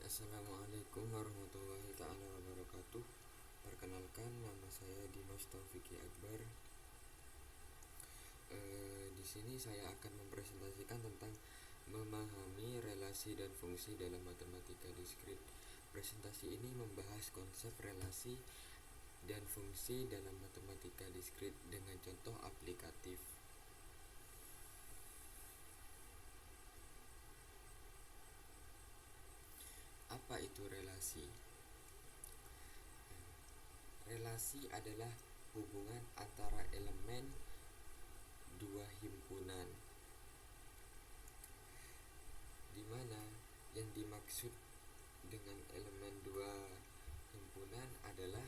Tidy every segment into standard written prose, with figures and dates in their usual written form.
Assalamualaikum warahmatullahi taala wabarakatuh. Perkenalkan, nama saya Dimas Taufiki Akbar. Di sini saya akan mempresentasikan tentang memahami relasi dan fungsi dalam matematika diskrit. Presentasi ini membahas konsep relasi dan fungsi dalam matematika diskrit dengan contoh aplikatif. Apa itu relasi? Relasi adalah hubungan antara elemen dua himpunan, di mana yang dimaksud dengan elemen dua himpunan adalah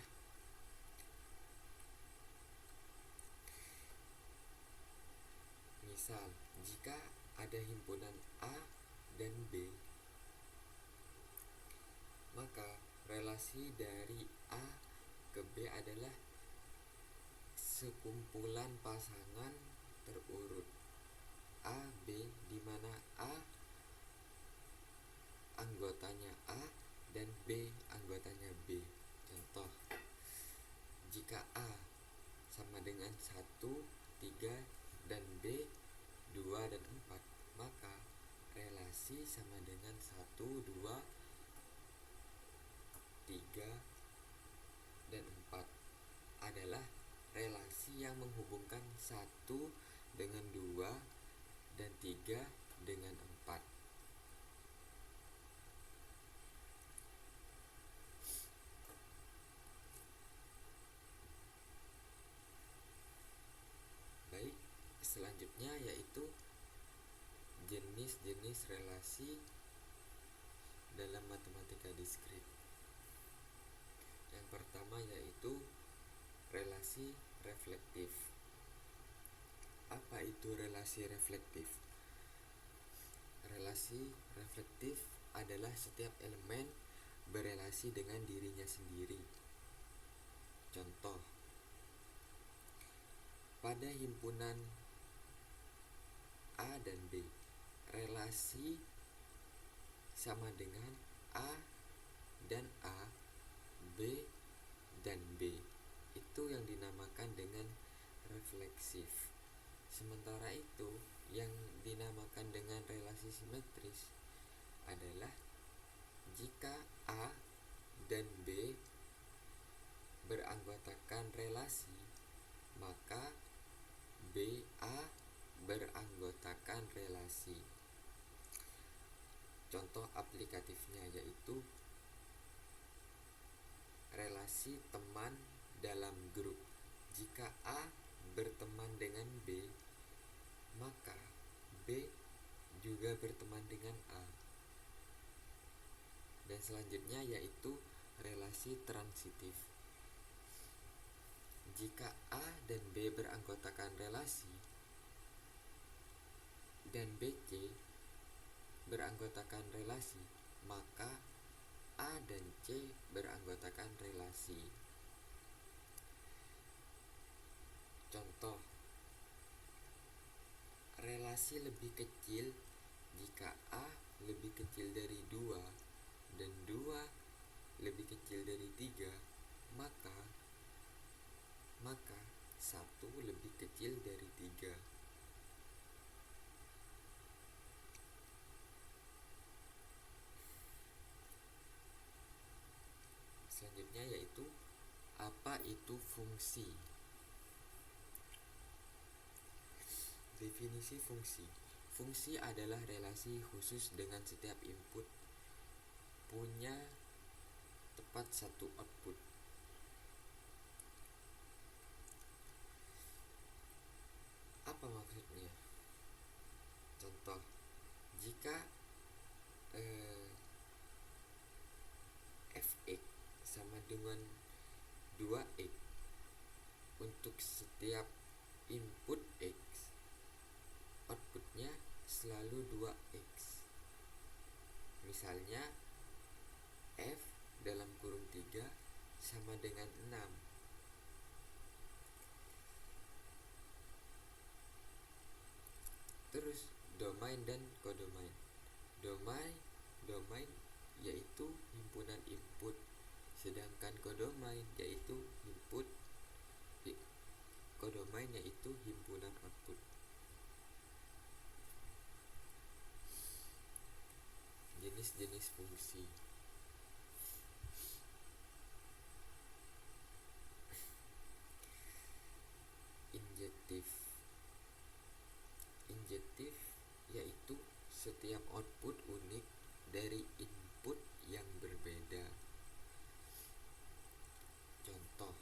misal jika ada himpunan A dan B, maka relasi dari A ke B adalah sekumpulan pasangan terurut A, B, di mana A anggotanya A dan B anggotanya B. Contoh, jika A sama dengan 1, 3, dan B 2 dan 4, maka relasi sama dengan 1, 2, 3, dan 4 adalah relasi yang menghubungkan 1 dengan 2 dan 3 dengan 4. Baik, selanjutnya yaitu jenis-jenis relasi dalam matematika diskrit. Yang pertama yaitu relasi reflektif. Apa itu relasi reflektif? Relasi reflektif adalah setiap elemen berelasi dengan dirinya sendiri. Contoh, pada himpunan A dan B, relasi sama dengan A dan A, B dan B. Itu yang dinamakan dengan refleksif. Sementara itu, yang dinamakan dengan relasi simetris adalah jika A dan B beranggotakan relasi, maka BA beranggotakan relasi. Contoh aplikatifnya yaitu relasi teman dalam grup. Jika A berteman dengan B, maka B juga berteman dengan A. Dan selanjutnya yaitu relasi transitif. Jika A dan B beranggotakan relasi dan BC beranggotakan relasi, maka A dan C beranggotakan relasi. Contoh, relasi lebih kecil jika A lebih kecil dari 2 dan 2 lebih kecil dari 3, maka 1 lebih kecil dari 3. Selanjutnya yaitu apa itu fungsi? Definisi fungsi. Fungsi adalah relasi khusus dengan setiap input punya tepat satu output. Apa maksudnya? Contoh, jika fx sama dengan 2x untuk setiap input x, outputnya selalu 2x. Misalnya f dalam kurung 3 sama dengan 6. Terus domain dan kodomain. Domain yaitu himpunan input, sedangkan kodomain yaitu himpunan output. Jenis-jenis fungsi. Injektif yaitu setiap output unik dari input yang berbeda. Contoh,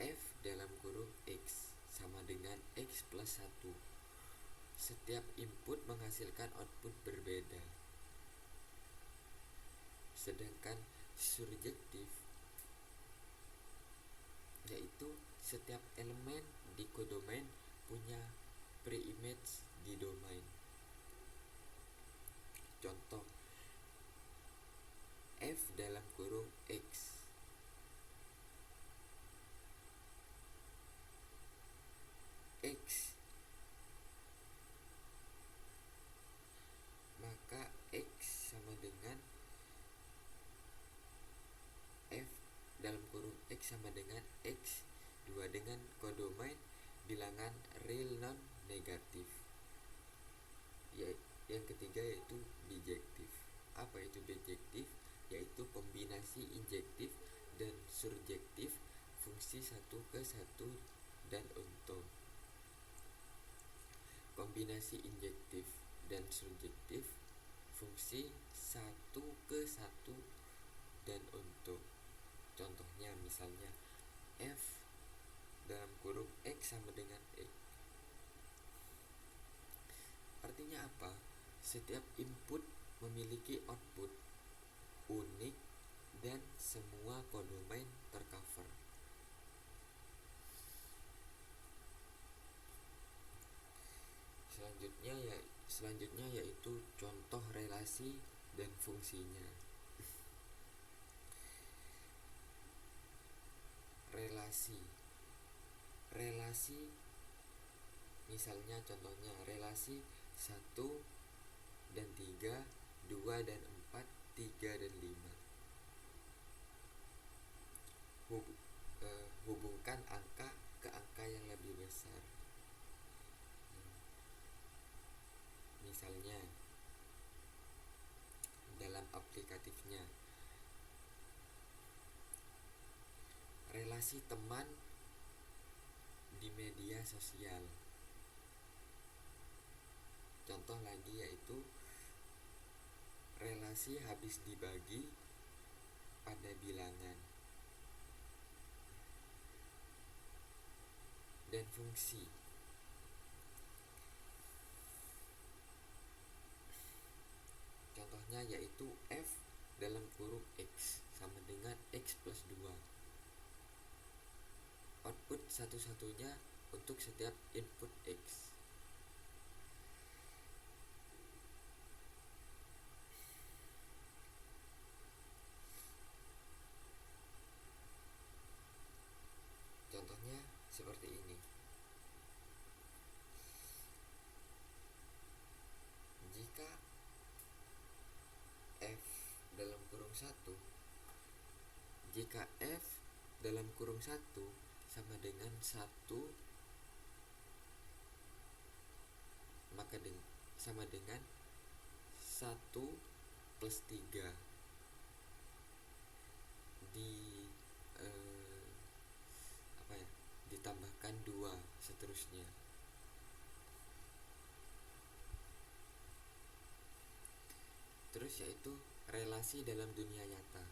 F dalam kurung X sama dengan X plus 1. Setiap input menghasilkan output berbeda. Sedangkan surjektif yaitu setiap elemen di kodomain punya preimage di domain. Contoh, F dalam kurung X maka X sama dengan F dalam kurung X sama dengan X2 dengan kodomain bilangan real non negatif. Yang ketiga yaitu bijektif. Apa itu bijektif? Yaitu kombinasi injektif dan surjektif fungsi 1 ke 1 dan untung. Kombinasi injektif dan surjektif fungsi 1 ke 1 dan untung. Contohnya misalnya F dalam kurung X sama dengan X. Artinya apa? Setiap input memiliki output unik dan semua kodomain tercover. Selanjutnya yaitu contoh relasi dan fungsinya. Relasi misalnya contohnya relasi 1 dan 3, 2 dan 4, 3 dan 5. Hubungkan angka ke angka yang lebih besar. Misalnya dalam aplikatifnya, relasi teman di media sosial. Contoh lagi yaitu relasi habis dibagi pada bilangan. Dan fungsi. Contohnya yaitu F dalam kurung X sama dengan X plus 2. Output satu-satunya untuk setiap input X. Contohnya seperti ini. Jika F dalam kurung 1 sama dengan 1, maka sama dengan 1 plus 3 ditambahkan 2 seterusnya. Terus yaitu relasi dalam dunia nyata.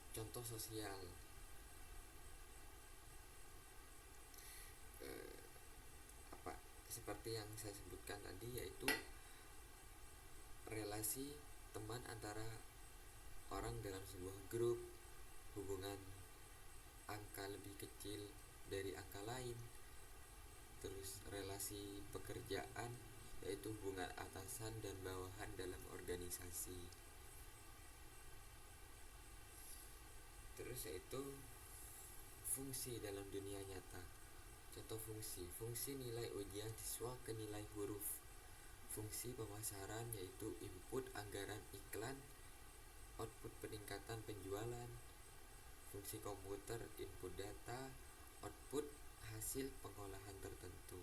Contoh sosial. Seperti yang saya sebutkan tadi yaitu relasi teman antara orang dalam sebuah grup, hubungan angka lebih kecil dari angka lain. Terus relasi pekerjaan yaitu hubungan atasan dan bawahan dalam organisasi. Terus yaitu fungsi dalam dunia nyata. Contoh fungsi nilai ujian siswa ke nilai huruf. fungsi pemasaran yaitu input anggaran iklan, output peningkatan penjualan. Fungsi komputer input data, output hasil pengolahan tertentu.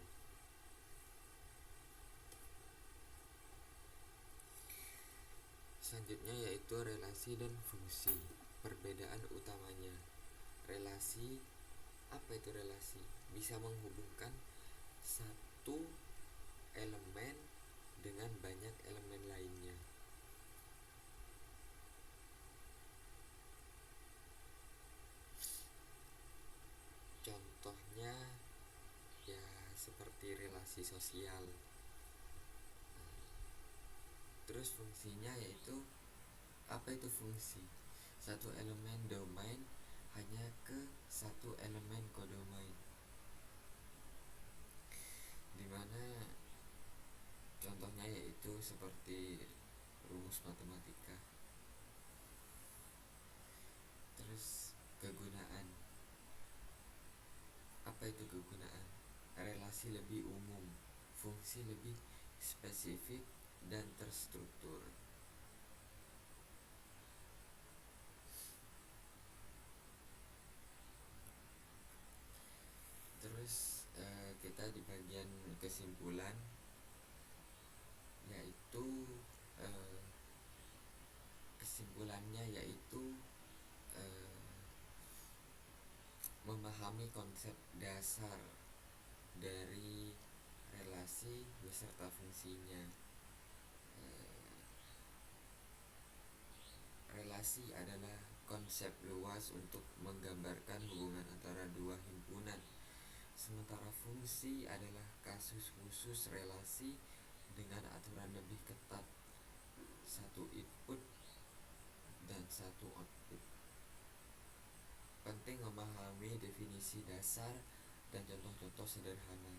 Selanjutnya yaitu relasi dan fungsi. Perbedaan utamanya. Relasi, apa itu relasi? Bisa menghubungkan satu elemen dengan banyak elemen lainnya. Contohnya ya seperti relasi sosial. Terus fungsinya yaitu, apa itu fungsi? Satu elemen domain hanya ke satu elemen kodomain, dimana contohnya yaitu seperti rumus matematika. Terus kegunaan, apa itu kegunaan? Relasi lebih umum, fungsi lebih spesifik dan terstruktur. Terus kita di bagian kesimpulan, yaitu kesimpulannya yaitu memahami konsep dasar dari relasi beserta fungsinya. Relasi adalah konsep luas untuk menggambarkan hubungan antara dua himpunan, sementara fungsi adalah kasus khusus relasi dengan aturan lebih ketat, satu input dan satu output. Penting memahami definisi dasar dan contoh-contoh sederhana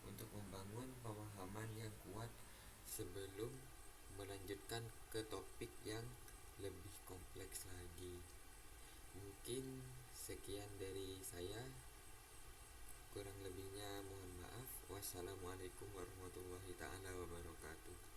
untuk membangun pemahaman yang kuat sebelum melanjutkan ke topik yang lebih kompleks lagi. Mungkin sekian dari saya, kurang lebihnya mohon maaf. Wassalamualaikum warahmatullahi ta'ala wabarakatuh.